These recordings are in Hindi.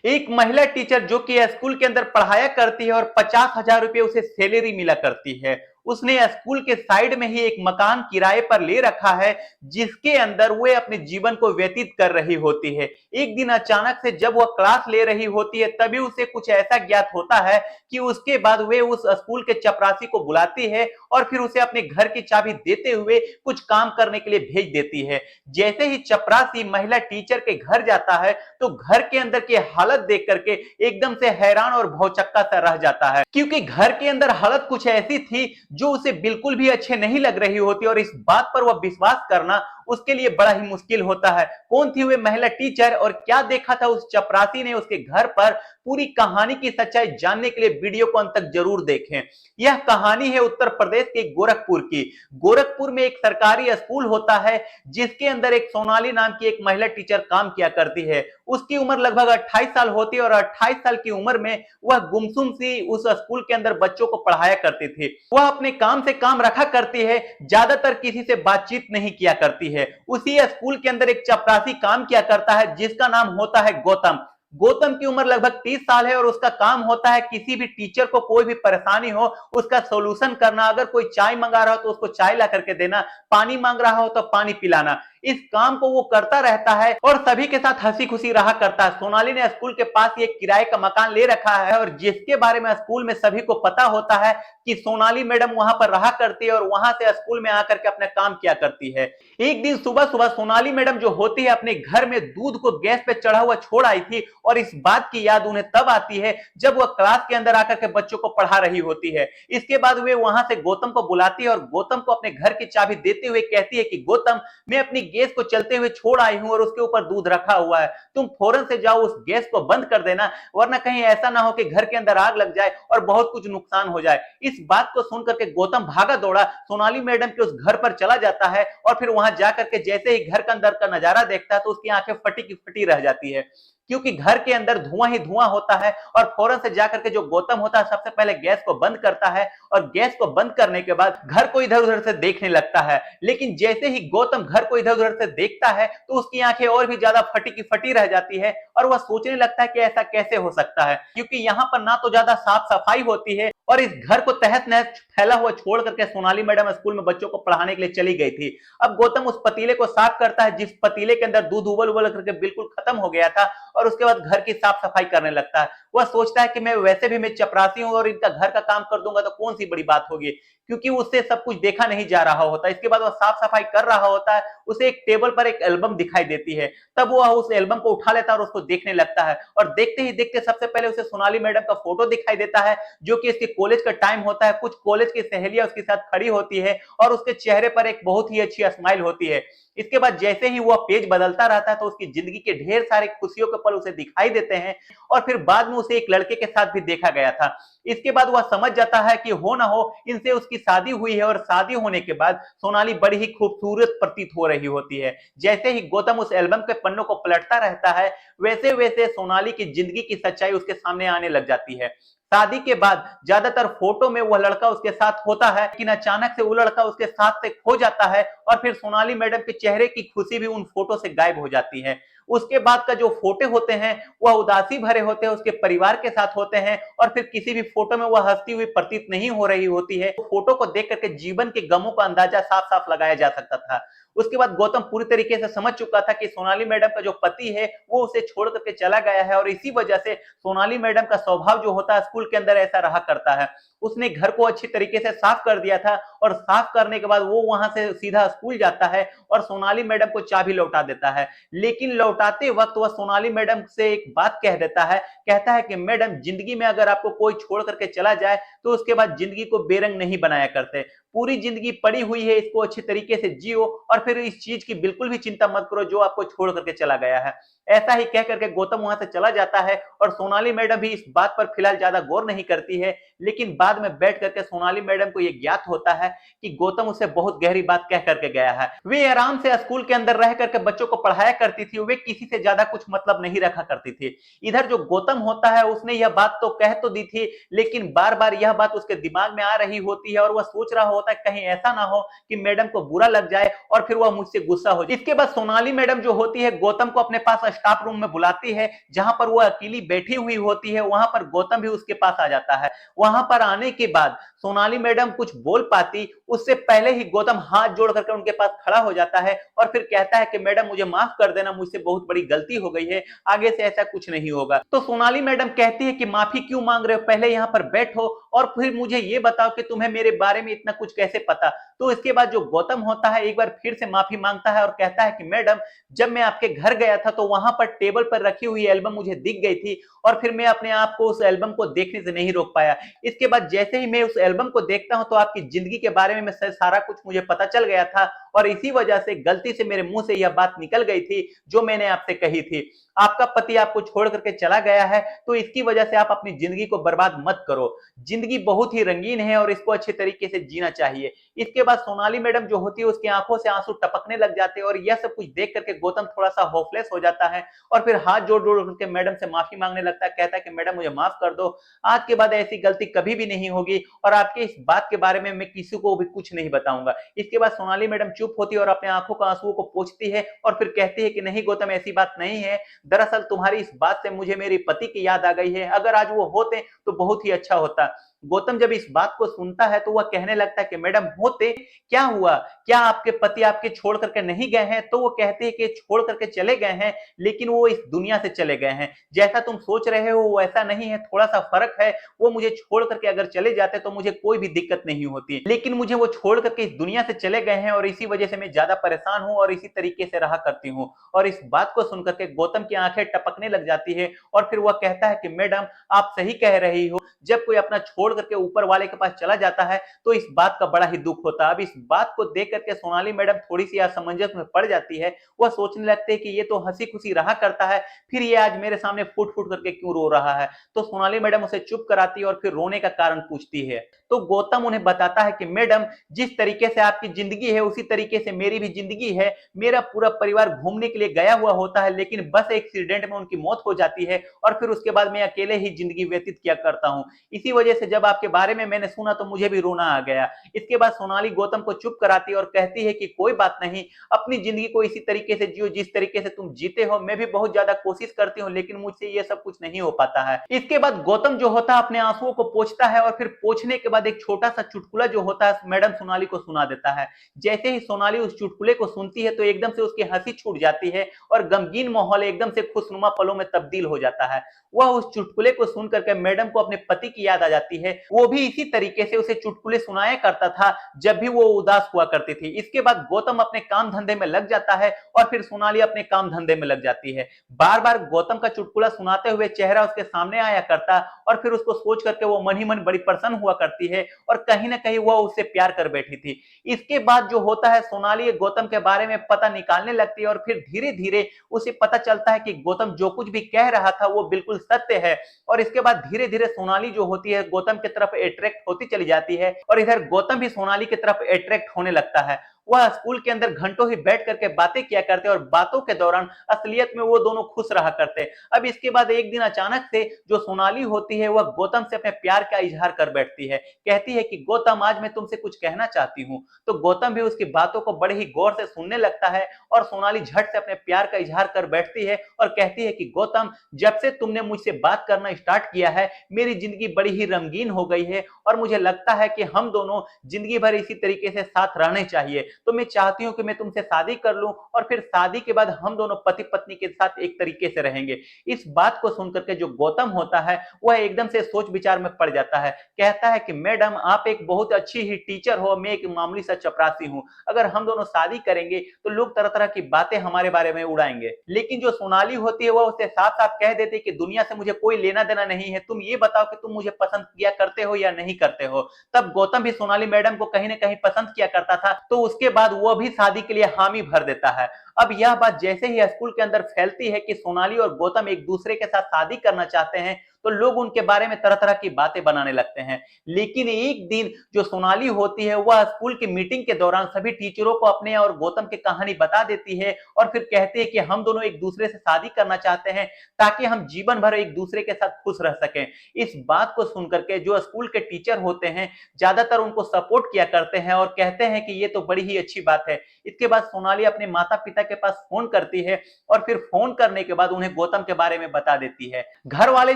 एक महिला टीचर जो कि स्कूल के अंदर पढ़ाया करती है और 50,000 रुपये उसे सैलरी मिला करती है, उसने स्कूल के साइड में ही एक मकान किराए पर ले रखा है, जिसके अंदर वह अपने जीवन को व्यतीत कर रही होती है। एक दिन अचानक से जब वह क्लास ले रही होती है, तभी उसे कुछ ऐसा ज्ञात होता है कि उसके बाद वे उस स्कूल के चपरासी को बुलाती है और फिर उसे अपने घर की चाबी देते हुए कुछ काम करने के लिए भेज देती है। जैसे ही चपरासी महिला टीचर के घर जाता है, तो घर के अंदर की हालत देख करके एकदम से हैरान और भौचक्का सा रह जाता है, क्योंकि घर के अंदर हालत कुछ ऐसी थी जो उसे बिल्कुल भी अच्छे नहीं लग रही होती और इस बात पर वह विश्वास करना उसके लिए बड़ा ही मुश्किल होता है। कौन थी वे महिला टीचर और क्या देखा था उस चपरासी ने उसके घर पर, पूरी कहानी की सच्चाई जानने के लिए वीडियो को अंत तक जरूर देखें। यह कहानी है उत्तर प्रदेश के गोरखपुर की। गोरखपुर में एक सरकारी स्कूल होता है, जिसके अंदर एक सोनाली नाम की एक महिला टीचर काम किया करती है। उसकी उम्र लगभग 28 साल होती है और 28 साल की उम्र में वह गुमसुम सी उस स्कूल के अंदर बच्चों को पढ़ाया करती थी। वह अपने काम से काम रखा करती है, ज्यादातर किसी से बातचीत नहीं किया करती है। उसी स्कूल के अंदर एक चपरासी काम किया करता है, जिसका नाम होता है गौतम। गौतम की उम्र लगभग 30 साल है और उसका काम होता है किसी भी टीचर को कोई भी परेशानी हो उसका सोल्यूशन करना। अगर कोई चाय मंगा रहा हो तो उसको चाय ला करके देना, पानी मांग रहा हो तो पानी पिलाना। इस काम को वो करता रहता है और सभी के साथ हंसी खुशी रहा करता है। सोनाली ने स्कूल के पास एक किराए का मकान ले रखा है और जिसके बारे में स्कूल में सभी को पता होता है कि सोनाली मैडम वहां पर रहा करती है और वहां से स्कूल में आकर के अपना काम किया करती है। एक दिन सुबह सुबह सोनाली मैडम जो होती है अपने घर में दूध को गैस पे चढ़ा हुआ छोड़ आई थी और इस बात की याद उन्हें तब आती है जब वह क्लास के अंदर आकर के बच्चों को पढ़ा रही होती है। इसके बाद वे वहां से गौतम को बुलाती है और गौतम को अपने घर की चाबी देते हुए कहती है कि गौतम, मैं अपनी गैस को चलते हुए छोड़ आई हूं और उसके ऊपर दूध रखा हुआ है, तुम फौरन से जाओ उस गैस को बंद कर देना, वरना कहीं ऐसा ना हो कि घर के अंदर आग लग जाए और बहुत कुछ नुकसान हो जाए। इस बात को सुनकर के गौतम भागा दौड़ा सोनाली मैडम के उस घर पर चला जाता है और फिर वहां जाकर के जैसे ही घर के अंदर का नजारा देखता है तो उसकी आंखें फटी की फटी रह जाती है, क्योंकि घर के अंदर धुआं ही धुआं होता है। और फौरन से जाकर के जो गौतम होता है सबसे पहले गैस को बंद करता है और गैस को बंद करने के बाद घर को इधर उधर से देखने लगता है। लेकिन जैसे ही गौतम घर को इधर उधर से देखता है तो उसकी आंखें और भी ज्यादा फटी की फटी रह जाती है और वह सोचने लगता है कि ऐसा कैसे हो सकता है, क्योंकि यहाँ पर ना तो ज्यादा साफ सफाई होती है और इस घर को तहत नहत फैला हुआ छोड़ करके सोनाली मैडम स्कूल में बच्चों को पढ़ाने के लिए चली गई थी। अब गौतम उस पतीले को साफ करता है जिस पतीले के अंदर दूध उबल उबल करके बिल्कुल खत्म हो गया था और उसके बाद घर की साफ सफाई करने लगता है। वह सोचता है कि मैं वैसे भी मैं चपरासी हूं और इनका घर का काम कर दूंगा तो कौन सी बड़ी बात होगी, क्योंकि उससे सब कुछ देखा नहीं जा रहा होता। इसके बाद वह साफ सफाई कर रहा होता है, उसे एक टेबल पर एक एल्बम दिखाई देती है। तब वह उस एल्बम को उठा लेता है और उसको देखने लगता है और देखते ही देखते सबसे पहले उसे सोनाली मैडम का फोटो दिखाई देता है, जो कि इसके कॉलेज का टाइम होता है। कुछ कॉलेज की सहेलियां उसके साथ खड़ी होती है और उसके चेहरे पर एक बहुत ही अच्छी स्माइल होती है। इसके बाद जैसे ही वह पेज बदलता रहता है तो उसकी जिंदगी के ढेर सारे खुशियों के पल उसे दिखाई देते हैं और फिर बाद में उसे एक लड़के के साथ भी देखा गया था। इसके बाद वह समझ जाता है कि हो ना हो इनसे उसकी शादी हुई है और शादी होने के बाद सोनाली बड़ी ही खूबसूरत प्रतीत हो रही होती है। जैसे ही गौतम उस एल्बम के पन्नों को पलटता रहता है, वैसे वैसे सोनाली की जिंदगी की सच्चाई उसके सामने आने लग जाती है। शादी के बाद ज्यादातर फोटो में वह लड़का उसके साथ होता है, लेकिन अचानक से वो लड़का उसके साथ से खो जाता है और फिर सोनाली मैडम के चेहरे की खुशी भी उन फोटो से गायब हो जाती है। उसके बाद का जो फोटो होते हैं वह उदासी भरे होते हैं, उसके परिवार के साथ होते हैं और फिर किसी भी फोटो में वह हंसती हुई प्रतीत नहीं हो रही होती है। फोटो को देख करके जीवन के गमों का अंदाजा साफ साफ लगाया जा सकता था। उसके बाद गौतम पूरी तरीके से समझ चुका था कि सोनाली मैडम का जो पति है वो उसे छोड़ करके चला गया है और इसी वजह से सोनाली मैडम का स्वभाव जो होता है स्कूल के अंदर ऐसा रहा करता है। उसने घर को अच्छी तरीके से साफ कर दिया था और साफ करने के बाद वो वहां से सीधा स्कूल जाता है और सोनाली मैडम को चाबी लौटा देता है। लेकिन लौटाते वक्त वह सोनाली मैडम से एक बात कह देता है, कहता है कि मैडम, जिंदगी में अगर आपको कोई छोड़ करके चला जाए तो उसके बाद जिंदगी को बेरंग नहीं बनाया करते। पूरी जिंदगी पड़ी हुई है, इसको अच्छी तरीके से जियो और फिर इस चीज की बिल्कुल भी चिंता मत करो जो आपको छोड़ करके चला गया है। ऐसा ही कह करके गौतम वहां से चला जाता है और सोनाली मैडम भी इस बात पर फिलहाल ज्यादा गौर नहीं करती है। लेकिन बाद में बैठ करके सोनाली मैडम को यह ज्ञात होता है कि गौतम उसे बहुत गहरी बात कह करके गया है। वे आराम से स्कूल के अंदर रह करके बच्चों को पढ़ाया करती थी, वे किसी से ज्यादा कुछ मतलब नहीं रखा करती थी। इधर जो गौतम होता है उसने यह बात तो कह तो दी थी, लेकिन बार बार यह बात उसके दिमाग में आ रही होती है और वह सोच रहा होता होता है कहीं ऐसा ना हो कि मैडम को बुरा लग जाए और फिर वह मुझसे गुस्सा हो जाए। इसके बाद सोनाली मैडम जो होती है गौतम को अपने पास स्टाफ रूम में बुलाती है, जहां पर वो अकेली बैठी हुई होती है। वहां पर गौतम भी उसके पास आ जाता है। वहां पर आने के बाद सोनाली मैडम कुछ बोल पाती उससे पहले ही गौतम हाथ जोड़ करके उनके पास खड़ा हो जाता है और फिर कहता है कि मैडम मुझे माफ कर देना, मुझसे बहुत बड़ी गलती हो गई है, आगे से ऐसा कुछ नहीं होगा। तो सोनाली मैडम कहती है कि माफी क्यों मांग रहे हो, पहले यहाँ पर बैठो और फिर मुझे ये बताओ कि तुम्हें मेरे बारे में इतना कुछ कैसे पता। तो इसके बाद जो गौतम होता है एक बार फिर से माफी मांगता है और कहता है कि मैडम जब मैं आपके घर गया था तो वहां पर टेबल पर रखी हुई एल्बम मुझे दिख गई थी और फिर मैं अपने आप को उस एल्बम को देखने से नहीं रोक पाया। इसके बाद जैसे ही मैं उस एल्बम को देखता हूं तो आपकी जिंदगी के बारे में सारा कुछ मुझे पता चल गया था और इसी वजह से गलती से मेरे मुंह से यह बात निकल गई थी जो मैंने आपसे कही थी। आपका पति आपको छोड़ करके चला गया है तो इसकी वजह से आप अपनी जिंदगी को बर्बाद मत करो। जिंदगी बहुत ही रंगीन है और इसको अच्छे तरीके से जीना चाहिए। इसके बाद सोनाली मैडम जो होती है उसकी आंखों से आंसू टपकने लग जाते हैं और यह सब कुछ देख करके गौतम थोड़ा सा होपलेस हो जाता है और फिर हाथ जोड़ जोड़ करके मैडम से माफी मांगने लगता है। कहता है कि मैडम मुझे माफ कर दो, आज के बाद ऐसी गलती कभी भी नहीं होगी और आपके इस बात के बारे में मैं किसी को भी कुछ नहीं बताऊंगा। इसके बाद सोनाली मैडम चुप होती है और अपने आंखों का आंसुओं को पोंछती है और फिर कहती है कि नहीं गौतम ऐसी बात नहीं है, दरअसल तुम्हारी इस बात से मुझे मेरे पति की याद आ गई है, अगर आज वो होते तो बहुत ही अच्छा होता। गौतम जब इस बात को सुनता है तो वह कहने लगता है कि मैडम होते क्या हुआ, क्या आपके पति आपके छोड़ करके नहीं गए हैं। तो वो कहते हैं कि छोड़ करके चले गए हैं लेकिन वो इस दुनिया से चले गए हैं, जैसा तुम सोच रहे हो वो ऐसा नहीं है, थोड़ा सा फर्क है। वो मुझे छोड़ करके अगर चले जाते तो मुझे कोई भी दिक्कत नहीं होती, लेकिन मुझे वो छोड़ करके इस दुनिया से चले गए हैं और इसी वजह से मैं ज्यादा परेशान हूं और इसी तरीके से रहा करती हूँ। और इस बात को सुनकर के गौतम की आंखें टपकने लग जाती है और फिर वह कहता है कि मैडम आप सही कह रही हो, जब कोई अपना छोड़ करके ऊपर वाले के पास चला जाता है तो इस बात का बड़ा ही दुख होता है। अब इस बात को देख करके सोनाली मैडम थोड़ी सी असमंजस में पड़ जाती है। वह सोचने लगते हैं कि ये तो हंसी खुशी रहा करता है, फिर ये आज मेरे सामने फूट फूट करके क्यों रो रहा है। तो सोनाली मैडम उसे चुप कराती है और फिर रोने का कारण पूछती है। तो गौतम उन्हें बताता है कि मैडम जिस तरीके से आपकी जिंदगी है उसी तरीके से मेरी भी जिंदगी है। मेरा पूरा परिवार घूमने के लिए गया हुआ होता है लेकिन बस एक्सीडेंट में उनकी मौत हो जाती है और फिर उसके बाद मैं अकेले ही जिंदगी व्यतीत किया करता हूं। इसी वजह से जब आपके बारे में मैंने सुना तो मुझे भी रोना आ गया। इसके बाद सोनाली गौतम को चुप कराती है और कहती है कि कोई बात नहीं, अपनी जिंदगी को इसी तरीके से जियो जिस तरीके से तुम जीते हो। मैं भी बहुत ज्यादा कोशिश करती हूँ लेकिन मुझसे ये सब कुछ नहीं हो पाता है। इसके बाद गौतम जो होता है अपने आंसुओं को पोंछता है और फिर पोंछने के बाद एक छोटा सा चुटकुला जो होता है मैडम सोनाली को सुना देता है। जैसे ही सोनाली उस चुटकुले को सुनती है तो एकदम से उसकी हंसी छूट जाती है और गमगीन माहौल एकदम से खुशनुमा पलों में तब्दील हो जाता है। वह उस चुटकुले को सुन करके मैडम को अपने पति की याद आ जाती है। वो भी इसी तरीके से उसे चुटकुले सुनाया करता था जब भी वो उदास हुआ करती थी। इसके बाद गौतम अपने काम धंधे में लग जाता है और फिर सोनाली अपने काम धंधे में लग जाती है। बार बार गौतम का चुटकुला सुनाते हुए चेहरा उसके सामने आया करता और फिर उसको सोच करके वो मन ही मन बड़ी प्रसन्न हुआ करती है और कहीं ना कहीं वह उससे प्यार कर बैठी थी। इसके बाद जो होता है सोनाली गौतम के बारे में पता निकालने लगती है और फिर धीरे धीरे उसे पता चलता है कि गौतम जो कुछ भी कह रहा था वो बिल्कुल सत्य है। और इसके बाद धीरे धीरे सोनाली जो होती है गौतम की तरफ अट्रैक्ट होती चली जाती है और इधर गौतम भी सोनाली की तरफ अट्रैक्ट होने लगता है। वह स्कूल के अंदर घंटों ही बैठ करके बातें किया करते और बातों के दौरान असलियत में वो दोनों खुश रहा करते। अब इसके बाद एक दिन अचानक से जो सोनाली होती है वह गौतम से अपने प्यार का इजहार कर बैठती है। कहती है कि गौतम आज मैं तुमसे कुछ कहना चाहती हूँ। तो गौतम भी उसकी बातों को बड़े ही गौर से सुनने लगता है और सोनाली झट से अपने प्यार का इजहार कर बैठती है और कहती है कि गौतम जब से तुमने मुझसे बात करना स्टार्ट किया है मेरी जिंदगी बड़ी ही रंगीन हो गई है और मुझे लगता है कि हम दोनों जिंदगी भर इसी तरीके से साथ रहने चाहिए। तो मैं चाहती हूं कि मैं तुमसे शादी कर लूं और फिर शादी के बाद हम दोनों पति पत्नी के साथ एक तरीके से रहेंगे। इस बात को सुनकर के जो गौतम होता है वह एकदम से सोच विचार में पड़ जाता है। कहता है कि मैडम आप एक बहुत अच्छी ही टीचर हो, मैं एक मामूली सा चपरासी हूं, अगर हम दोनों शादी करेंगे तो लोग तरह तरह की बातें हमारे बारे में उड़ाएंगे। लेकिन जो सोनाली होती है वह उसे साफ साफ कह देती है कि दुनिया से मुझे कोई लेना देना नहीं है, तुम ये बताओ कि तुम मुझे पसंद किया करते हो या नहीं करते हो। तब गौतम भी सोनाली मैडम को कहीं ना कहीं पसंद किया करता था तो उसके बाद वह भी शादी के लिए हामी भर देता है। अब यह बात जैसे ही स्कूल के अंदर फैलती है कि सोनाली और गौतम एक दूसरे के साथ शादी करना चाहते हैं, तो लोग उनके बारे में तरह तरह की बातें बनाने लगते हैं। लेकिन एक दिन जो सोनाली होती है वह स्कूल की मीटिंग के दौरान सभी टीचरों को अपने और गौतम की कहानी बता देती है और फिर कहती है कि हम दोनों एक दूसरे से शादी करना चाहते हैं ताकि हम जीवन भर एक दूसरे के साथ खुश रह सकें। इस बात को सुनकर के जो स्कूल के टीचर होते हैं ज्यादातर उनको सपोर्ट किया करते हैं और कहते हैं कि ये तो बड़ी ही अच्छी बात है। इसके बाद सोनाली अपने माता पिता के पास फोन करती है और फिर फोन करने के बाद उन्हें गौतम के बारे में बता देती है। घर वाले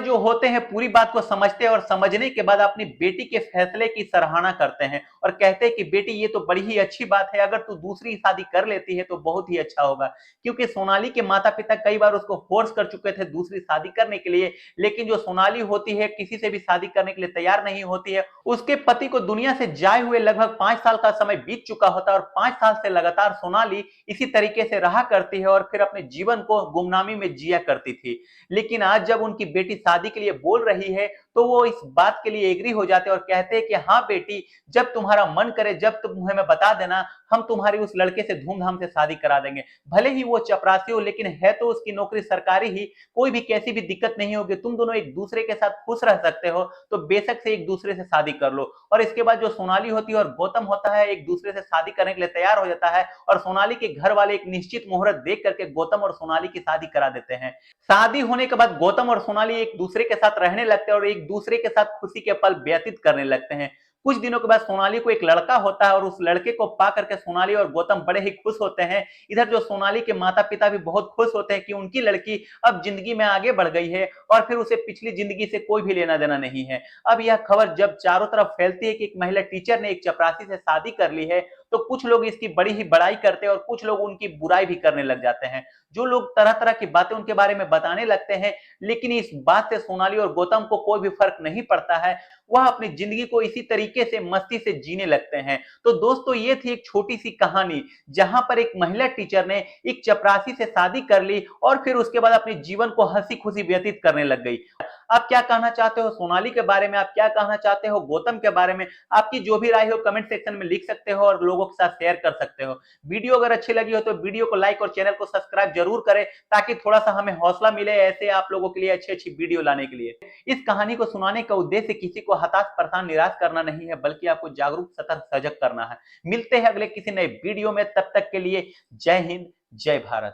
जो होते हैं पूरी बात को समझते हैं और समझने के बाद अपनी बेटी के फैसले की सराहना करते हैं और कहते हैं कि बेटी ये तो बड़ी ही अच्छी बात है, अगर तू दूसरी शादी कर लेती है तो बहुत ही अच्छा होगा। क्योंकि सोनाली के माता पिता कई बार उसको फोर्स कर चुके थे दूसरी शादी करने के लिए, लेकिन जो सोनाली होती है किसी से भी शादी करने के लिए तैयार नहीं होती है। उसके पति को दुनिया से जाए हुए लगभग 5 साल का समय बीत चुका होता है और 5 साल से लगातार सोनाली इसी तरीके से रहा करती है और फिर अपने जीवन को गुमनामी में जिया करती थी। लेकिन आज जब उनकी बेटी शादी के लिए बोल रही है तो वो इस बात के लिए एग्री हो जाते हैं और कहते हैं कि हाँ बेटी, जब तुम्हारा मन करे जब तुम्हें मैं बता देना, हम तुम्हारी उस लड़के से धूमधाम से शादी करा देंगे। भले ही वो चपरासी हो लेकिन है तो उसकी नौकरी सरकारी ही, कोई भी कैसी भी दिक्कत नहीं होगी, तुम दोनों एक दूसरे के साथ खुश रह सकते हो, तो बेशक से एक दूसरे से शादी कर लो। और इसके बाद जो सोनाली होती है और गौतम होता है एक दूसरे से शादी करने के लिए तैयार हो जाता है और सोनाली के घर वाले एक निश्चित मुहूर्त देख करके गौतम और सोनाली की शादी करा देते हैं। शादी होने के बाद गौतम और सोनाली एक दूसरे के साथ रहने लगते हैं और एक दूसरे के साथ खुशी के पल व्यतीत करने लगते हैं। कुछ दिनों के बाद सोनाली को एक लड़का होता है और उस लड़के को पा करके सोनाली और गौतम बड़े ही खुश होते हैं। इधर जो सोनाली के माता पिता भी बहुत खुश होते हैं कि उनकी लड़की अब जिंदगी में आगे बढ़ गई है और फिर उसे पिछली जिंदगी से कोई भी लेना देना नहीं है। अब यह खबर जब चारों तरफ फैलती है कि एक महिला टीचर ने एक चपरासी से शादी कर ली है, तो कुछ लोग इसकी बड़ी ही बड़ाई करते हैं और कुछ लोग उनकी बुराई भी करने लग जाते हैं। जो लोग तरह तरह की बातें उनके बारे में बताने लगते हैं, लेकिन इस बात से सोनाली और गौतम को कोई भी फर्क नहीं पड़ता है। वह अपनी जिंदगी को इसी तरीके से मस्ती से जीने लगते हैं। तो दोस्तों ये थी एक छोटी सी कहानी जहां पर एक महिला टीचर ने एक चपरासी से शादी कर ली और फिर उसके बाद अपने जीवन को हंसी खुशी व्यतीत करने लग गई। आप क्या कहना चाहते हो सोनाली के बारे में, आप क्या कहना चाहते हो गौतम के बारे में? आपकी जो भी राय हो कमेंट सेक्शन में लिख सकते हो और लोगों के साथ शेयर कर सकते हो। वीडियो अगर अच्छी लगी हो तो वीडियो को लाइक और चैनल को सब्सक्राइब जरूर करें ताकि थोड़ा सा हमें हौसला मिले ऐसे आप लोगों के लिए अच्छी अच्छी वीडियो लाने के लिए। इस कहानी को सुनाने का उद्देश्य किसी को हताश परेशान निराश करना नहीं है, बल्कि आपको जागरूक सतर्क सजग करना है। मिलते हैं अगले किसी नए वीडियो में, तब तक के लिए जय हिंद जय भारत।